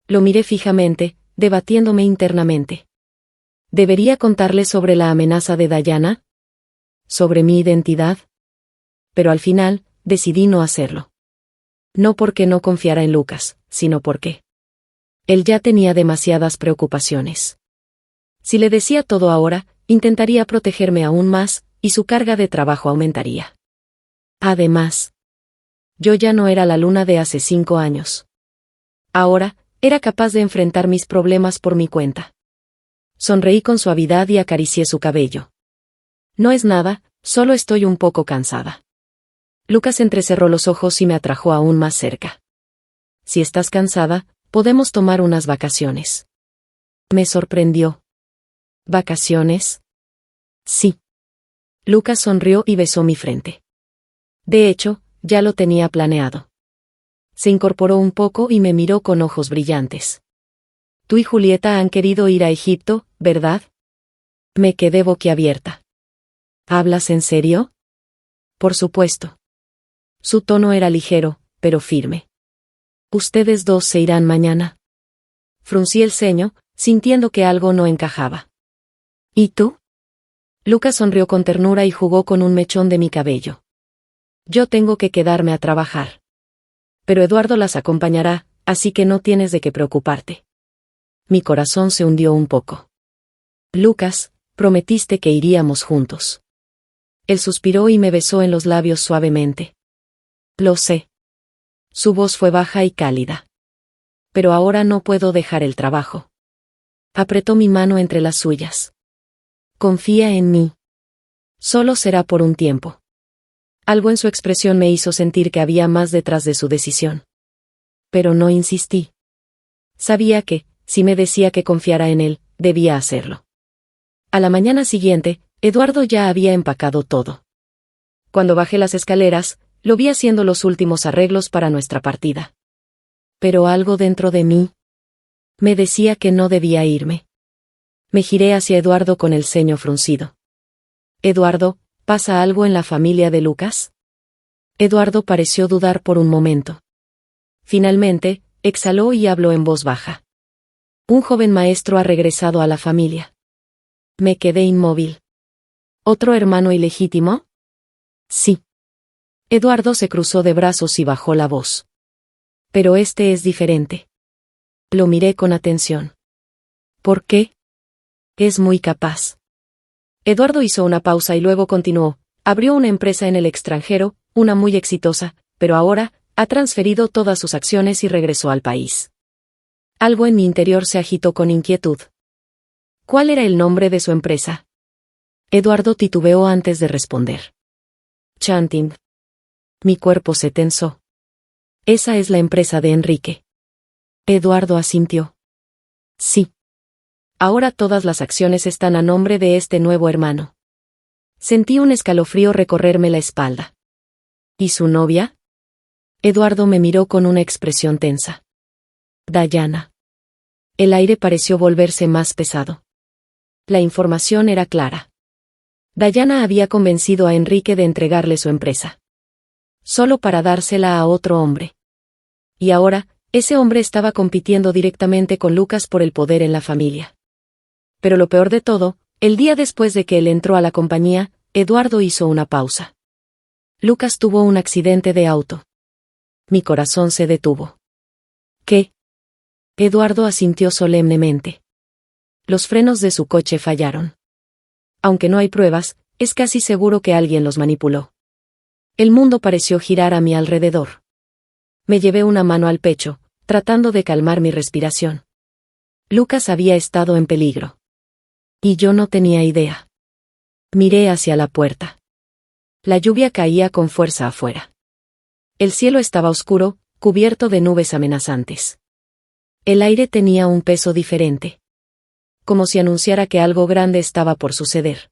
Lo miré fijamente, debatiéndome internamente. ¿Debería contarle sobre la amenaza de Diana? ¿Sobre mi identidad? Pero al final, decidí no hacerlo. No porque no confiara en Lucas, sino porque él ya tenía demasiadas preocupaciones. Si le decía todo ahora, intentaría protegerme aún más, y su carga de trabajo aumentaría. Además, yo ya no era la Luna de hace 5 años. Ahora, era capaz de enfrentar mis problemas por mi cuenta. Sonreí con suavidad y acaricié su cabello. No es nada, solo estoy un poco cansada. Lucas entrecerró los ojos y me atrajo aún más cerca. Si estás cansada, podemos tomar unas vacaciones. Me sorprendió. ¿Vacaciones? Sí. Lucas sonrió y besó mi frente. De hecho, ya lo tenía planeado. Se incorporó un poco y me miró con ojos brillantes. Tú y Julieta han querido ir a Egipto, ¿verdad? Me quedé boquiabierta. ¿Hablas en serio? Por supuesto. Su tono era ligero, pero firme. ¿Ustedes dos se irán mañana? Fruncí el ceño, sintiendo que algo no encajaba. ¿Y tú? Lucas sonrió con ternura y jugó con un mechón de mi cabello. Yo tengo que quedarme a trabajar. Pero Eduardo las acompañará, así que no tienes de qué preocuparte. Mi corazón se hundió un poco. Lucas, prometiste que iríamos juntos. Él suspiró y me besó en los labios suavemente. Lo sé. Su voz fue baja y cálida. Pero ahora no puedo dejar el trabajo. Apretó mi mano entre las suyas. Confía en mí. Solo será por un tiempo. Algo en su expresión me hizo sentir que había más detrás de su decisión. Pero no insistí. Sabía que, si me decía que confiara en él, debía hacerlo. A la mañana siguiente, Eduardo ya había empacado todo. Cuando bajé las escaleras, lo vi haciendo los últimos arreglos para nuestra partida. Pero algo dentro de mí me decía que no debía irme. Me giré hacia Eduardo con el ceño fruncido. Eduardo, ¿pasa algo en la familia de Lucas? Eduardo pareció dudar por un momento. Finalmente, exhaló y habló en voz baja. Un joven maestro ha regresado a la familia. Me quedé inmóvil. ¿Otro hermano ilegítimo? Sí. Eduardo se cruzó de brazos y bajó la voz. Pero este es diferente. Lo miré con atención. ¿Por qué? Es muy capaz. Eduardo hizo una pausa y luego continuó. Abrió una empresa en el extranjero, una muy exitosa, pero ahora, ha transferido todas sus acciones y regresó al país. Algo en mi interior se agitó con inquietud. ¿Cuál era el nombre de su empresa? Eduardo titubeó antes de responder. Chanting. Mi cuerpo se tensó. Esa es la empresa de Enrique. Eduardo asintió. Sí. Ahora todas las acciones están a nombre de este nuevo hermano. Sentí un escalofrío recorrerme la espalda. ¿Y su novia? Eduardo me miró con una expresión tensa. Diana. El aire pareció volverse más pesado. La información era clara. Diana había convencido a Enrique de entregarle su empresa. Solo para dársela a otro hombre. Y ahora, ese hombre estaba compitiendo directamente con Lucas por el poder en la familia. Pero lo peor de todo, el día después de que él entró a la compañía, Eduardo hizo una pausa. Lucas tuvo un accidente de auto. Mi corazón se detuvo. ¿Qué? Eduardo asintió solemnemente. Los frenos de su coche fallaron. Aunque no hay pruebas, es casi seguro que alguien los manipuló. El mundo pareció girar a mi alrededor. Me llevé una mano al pecho, tratando de calmar mi respiración. Lucas había estado en peligro. Y yo no tenía idea. Miré hacia la puerta. La lluvia caía con fuerza afuera. El cielo estaba oscuro, cubierto de nubes amenazantes. El aire tenía un peso diferente. Como si anunciara que algo grande estaba por suceder.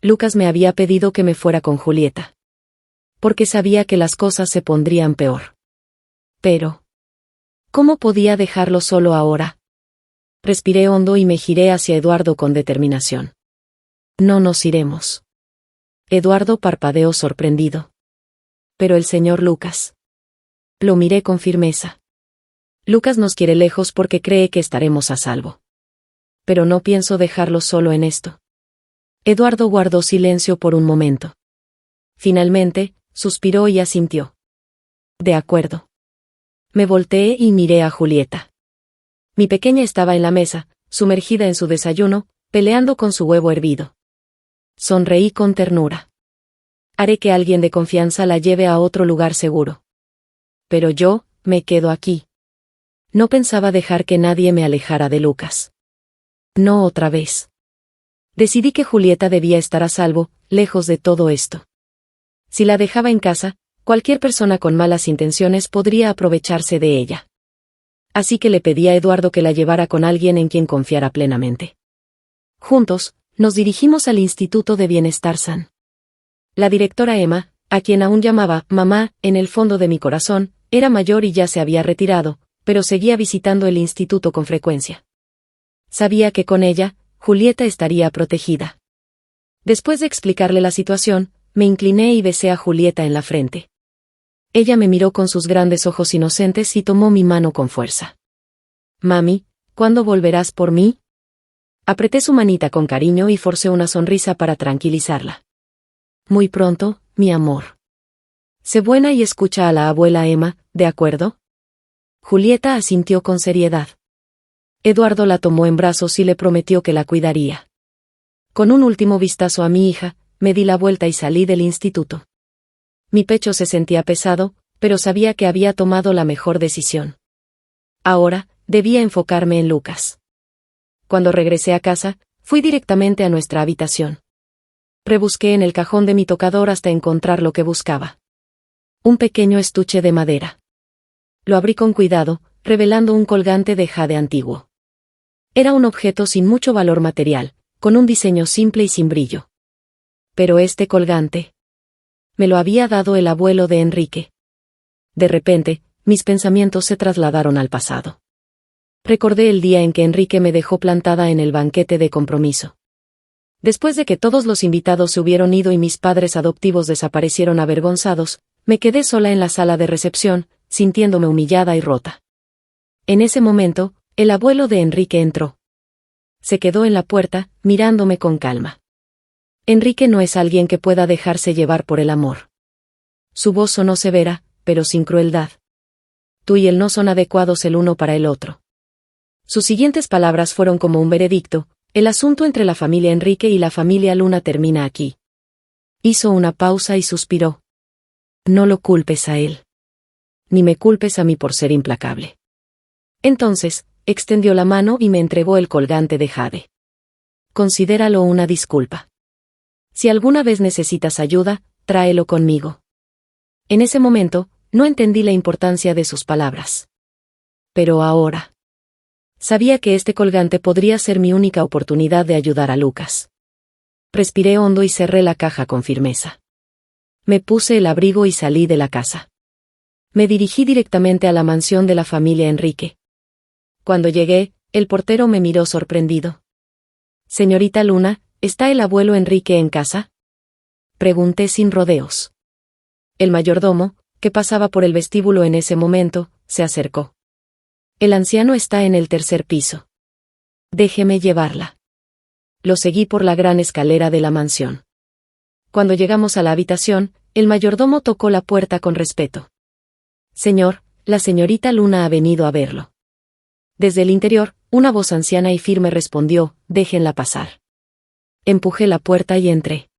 Lucas me había pedido que me fuera con Julieta. Porque sabía que las cosas se pondrían peor. Pero ¿cómo podía dejarlo solo ahora? Respiré hondo y me giré hacia Eduardo con determinación. No nos iremos. Eduardo parpadeó sorprendido. Pero el señor Lucas. Lo miré con firmeza. Lucas nos quiere lejos porque cree que estaremos a salvo. Pero no pienso dejarlo solo en esto. Eduardo guardó silencio por un momento. Finalmente, suspiró y asintió. De acuerdo. Me volteé y miré a Julieta. Mi pequeña estaba en la mesa, sumergida en su desayuno, peleando con su huevo hervido. Sonreí con ternura. Haré que alguien de confianza la lleve a otro lugar seguro. Pero yo, me quedo aquí. No pensaba dejar que nadie me alejara de Lucas. No otra vez. Decidí que Julieta debía estar a salvo, lejos de todo esto. Si la dejaba en casa, cualquier persona con malas intenciones podría aprovecharse de ella. Así que le pedí a Eduardo que la llevara con alguien en quien confiara plenamente. Juntos, nos dirigimos al Instituto de Bienestar San. La directora Emma, a quien aún llamaba mamá, en el fondo de mi corazón, era mayor y ya se había retirado, pero seguía visitando el instituto con frecuencia. Sabía que con ella, Julieta estaría protegida. Después de explicarle la situación, me incliné y besé a Julieta en la frente. Ella me miró con sus grandes ojos inocentes y tomó mi mano con fuerza. Mami, ¿cuándo volverás por mí? Apreté su manita con cariño y forcé una sonrisa para tranquilizarla. Muy pronto, mi amor. Sé buena y escucha a la abuela Emma, ¿de acuerdo? Julieta asintió con seriedad. Eduardo la tomó en brazos y le prometió que la cuidaría. Con un último vistazo a mi hija, me di la vuelta y salí del instituto. Mi pecho se sentía pesado, pero sabía que había tomado la mejor decisión. Ahora, debía enfocarme en Lucas. Cuando regresé a casa, fui directamente a nuestra habitación. Rebusqué en el cajón de mi tocador hasta encontrar lo que buscaba. Un pequeño estuche de madera. Lo abrí con cuidado, revelando un colgante de jade antiguo. Era un objeto sin mucho valor material, con un diseño simple y sin brillo. Pero este colgante me lo había dado el abuelo de Enrique. De repente, mis pensamientos se trasladaron al pasado. Recordé el día en que Enrique me dejó plantada en el banquete de compromiso. Después de que todos los invitados se hubieron ido y mis padres adoptivos desaparecieron avergonzados, me quedé sola en la sala de recepción, sintiéndome humillada y rota. En ese momento, el abuelo de Enrique entró. Se quedó en la puerta, mirándome con calma. Enrique no es alguien que pueda dejarse llevar por el amor. Su voz sonó severa, pero sin crueldad. Tú y él no son adecuados el uno para el otro. Sus siguientes palabras fueron como un veredicto: el asunto entre la familia Enrique y la familia Luna termina aquí. Hizo una pausa y suspiró. No lo culpes a él. Ni me culpes a mí por ser implacable. Entonces, extendió la mano y me entregó el colgante de jade. Considéralo una disculpa. Si alguna vez necesitas ayuda, tráelo conmigo. En ese momento, no entendí la importancia de sus palabras. Pero ahora sabía que este colgante podría ser mi única oportunidad de ayudar a Lucas. Respiré hondo y cerré la caja con firmeza. Me puse el abrigo y salí de la casa. Me dirigí directamente a la mansión de la familia Enrique. Cuando llegué, el portero me miró sorprendido. Señorita Luna, ¿está el abuelo Enrique en casa? Pregunté sin rodeos. El mayordomo, que pasaba por el vestíbulo en ese momento, se acercó. El anciano está en el tercer piso. Déjeme llevarla. Lo seguí por la gran escalera de la mansión. Cuando llegamos a la habitación, el mayordomo tocó la puerta con respeto. Señor, la señorita Luna ha venido a verlo. Desde el interior, una voz anciana y firme respondió: déjenla pasar. Empujé la puerta y entré.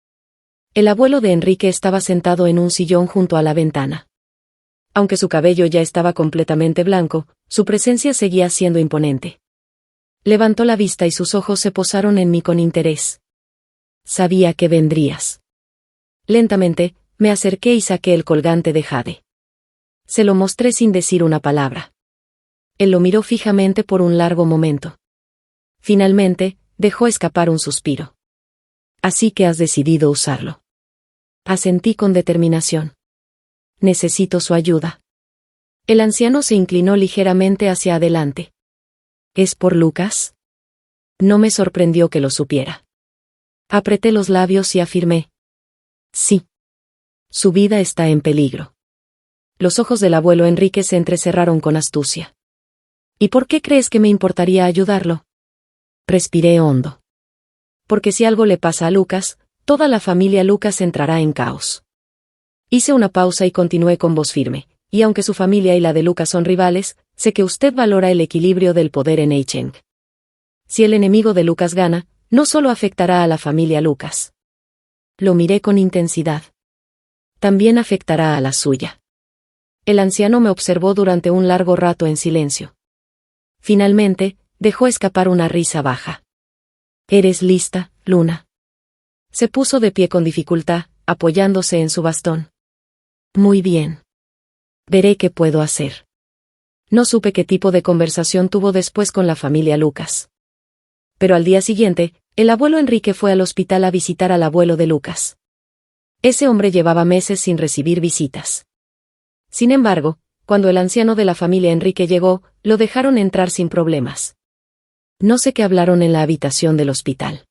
El abuelo de Enrique estaba sentado en un sillón junto a la ventana. Aunque su cabello ya estaba completamente blanco, su presencia seguía siendo imponente. Levantó la vista y sus ojos se posaron en mí con interés. Sabía que vendrías. Lentamente, me acerqué y saqué el colgante de jade. Se lo mostré sin decir una palabra. Él lo miró fijamente por un largo momento. Finalmente, dejó escapar un suspiro. Así que has decidido usarlo. Asentí con determinación. Necesito su ayuda. El anciano se inclinó ligeramente hacia adelante. ¿Es por Lucas? No me sorprendió que lo supiera. Apreté los labios y afirmé: sí. Su vida está en peligro. Los ojos del abuelo Enrique se entrecerraron con astucia. ¿Y por qué crees que me importaría ayudarlo? Respiré hondo. Porque si algo le pasa a Lucas, toda la familia Lucas entrará en caos. Hice una pausa y continué con voz firme, y aunque su familia y la de Lucas son rivales, sé que usted valora el equilibrio del poder en Eicheng. Si el enemigo de Lucas gana, no solo afectará a la familia Lucas. Lo miré con intensidad. También afectará a la suya. El anciano me observó durante un largo rato en silencio. Finalmente, dejó escapar una risa baja. ¿Eres lista, Luna? Se puso de pie con dificultad, apoyándose en su bastón. Muy bien. Veré qué puedo hacer. No supe qué tipo de conversación tuvo después con la familia Lucas. Pero al día siguiente, el abuelo Enrique fue al hospital a visitar al abuelo de Lucas. Ese hombre llevaba meses sin recibir visitas. Sin embargo, cuando el anciano de la familia Enrique llegó, lo dejaron entrar sin problemas. No sé qué hablaron en la habitación del hospital.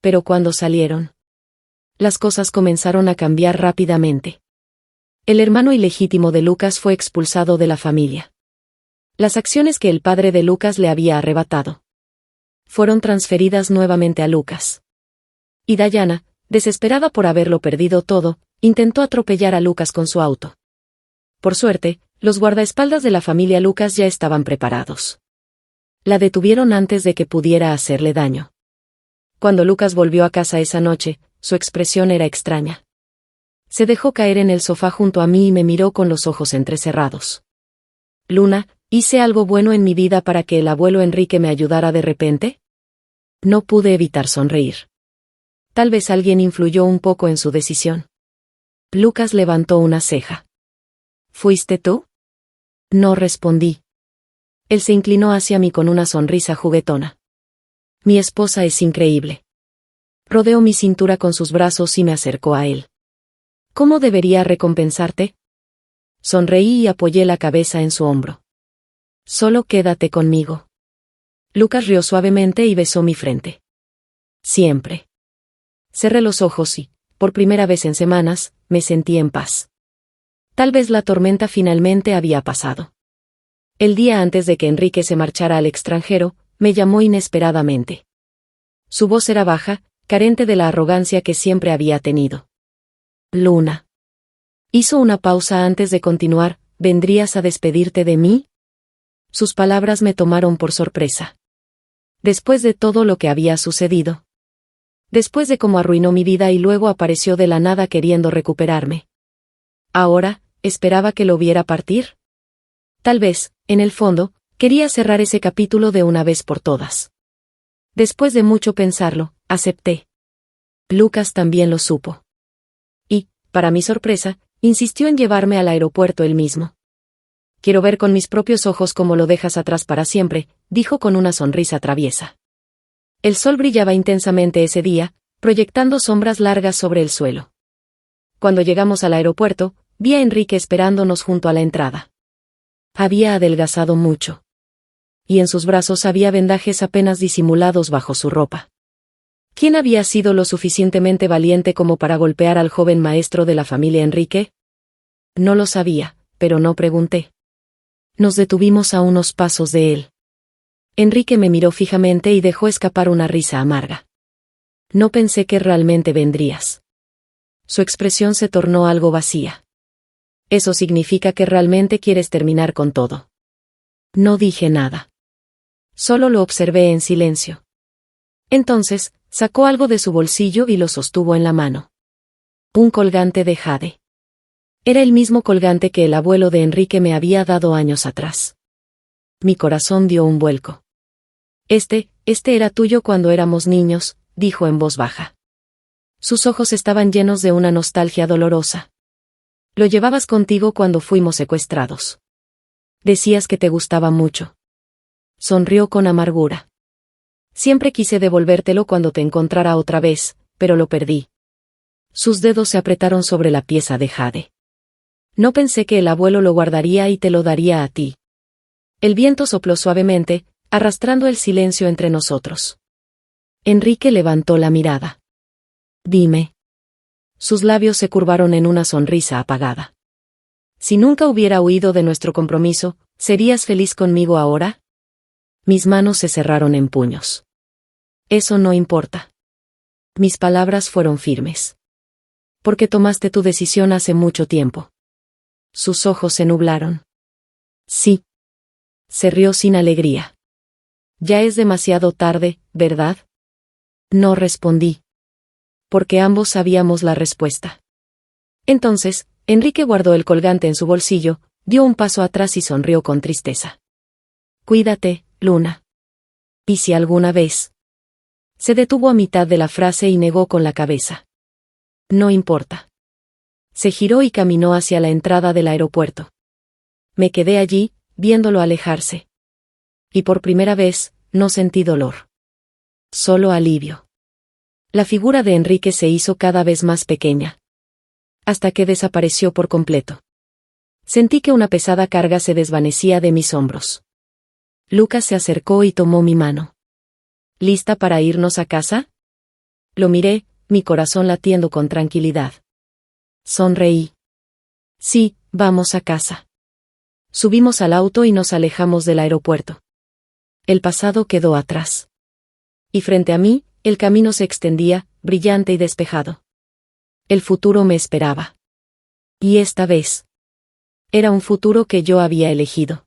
Pero cuando salieron, las cosas comenzaron a cambiar rápidamente. El hermano ilegítimo de Lucas fue expulsado de la familia. Las acciones que el padre de Lucas le había arrebatado fueron transferidas nuevamente a Lucas. Y Diana, desesperada por haberlo perdido todo, intentó atropellar a Lucas con su auto. Por suerte, los guardaespaldas de la familia Lucas ya estaban preparados. La detuvieron antes de que pudiera hacerle daño. Cuando Lucas volvió a casa esa noche, su expresión era extraña. Se dejó caer en el sofá junto a mí y me miró con los ojos entrecerrados. Luna, ¿hice algo bueno en mi vida para que el abuelo Enrique me ayudara de repente? No pude evitar sonreír. Tal vez alguien influyó un poco en su decisión. Lucas levantó una ceja. ¿Fuiste tú? No respondí. Él se inclinó hacia mí con una sonrisa juguetona. Mi esposa es increíble. Rodeó mi cintura con sus brazos y me acercó a él. ¿Cómo debería recompensarte? Sonreí y apoyé la cabeza en su hombro. Solo quédate conmigo. Lucas rió suavemente y besó mi frente. Siempre. Cerré los ojos y, por primera vez en semanas, me sentí en paz. Tal vez la tormenta finalmente había pasado. El día antes de que Enrique se marchara al extranjero, me llamó inesperadamente. Su voz era baja, carente de la arrogancia que siempre había tenido. Luna. Hizo una pausa antes de continuar. ¿Vendrías a despedirte de mí? Sus palabras me tomaron por sorpresa. Después de todo lo que había sucedido. Después de cómo arruinó mi vida y luego apareció de la nada queriendo recuperarme. Ahora, ¿esperaba que lo viera partir? Tal vez, en el fondo, quería cerrar ese capítulo de una vez por todas. Después de mucho pensarlo, acepté. Lucas también lo supo. Y, para mi sorpresa, insistió en llevarme al aeropuerto él mismo. Quiero ver con mis propios ojos cómo lo dejas atrás para siempre, dijo con una sonrisa traviesa. El sol brillaba intensamente ese día, proyectando sombras largas sobre el suelo. Cuando llegamos al aeropuerto, vi a Enrique esperándonos junto a la entrada. Había adelgazado mucho. Y en sus brazos había vendajes apenas disimulados bajo su ropa. ¿Quién había sido lo suficientemente valiente como para golpear al joven maestro de la familia Enrique? No lo sabía, pero no pregunté. Nos detuvimos a unos pasos de él. Enrique me miró fijamente y dejó escapar una risa amarga. No pensé que realmente vendrías. Su expresión se tornó algo vacía. Eso significa que realmente quieres terminar con todo. No dije nada. Solo lo observé en silencio. Entonces, sacó algo de su bolsillo y lo sostuvo en la mano. Un colgante de jade. Era el mismo colgante que el abuelo de Enrique me había dado años atrás. Mi corazón dio un vuelco. Este era tuyo cuando éramos niños, dijo en voz baja. Sus ojos estaban llenos de una nostalgia dolorosa. Lo llevabas contigo cuando fuimos secuestrados. Decías que te gustaba mucho. Sonrió con amargura. Siempre quise devolvértelo cuando te encontrara otra vez, pero lo perdí. Sus dedos se apretaron sobre la pieza de jade. No pensé que el abuelo lo guardaría y te lo daría a ti. El viento sopló suavemente, arrastrando el silencio entre nosotros. Enrique levantó la mirada. Dime. Sus labios se curvaron en una sonrisa apagada. Si nunca hubiera huido de nuestro compromiso, ¿serías feliz conmigo ahora? Mis manos se cerraron en puños. Eso no importa. Mis palabras fueron firmes. Porque tomaste tu decisión hace mucho tiempo. Sus ojos se nublaron. Sí. Se rió sin alegría. Ya es demasiado tarde, ¿verdad? No respondí. Porque ambos sabíamos la respuesta. Entonces, Enrique guardó el colgante en su bolsillo, dio un paso atrás y sonrió con tristeza. Cuídate, Luna. ¿Y si alguna vez? Se detuvo a mitad de la frase y negó con la cabeza. No importa. Se giró y caminó hacia la entrada del aeropuerto. Me quedé allí, viéndolo alejarse. Y por primera vez, no sentí dolor. Solo alivio. La figura de Enrique se hizo cada vez más pequeña. Hasta que desapareció por completo. Sentí que una pesada carga se desvanecía de mis hombros. Lucas se acercó y tomó mi mano. ¿Lista para irnos a casa? Lo miré, mi corazón latiendo con tranquilidad. Sonreí. Sí, vamos a casa. Subimos al auto y nos alejamos del aeropuerto. El pasado quedó atrás. Y frente a mí, el camino se extendía, brillante y despejado. El futuro me esperaba. Y esta vez. Era un futuro que yo había elegido.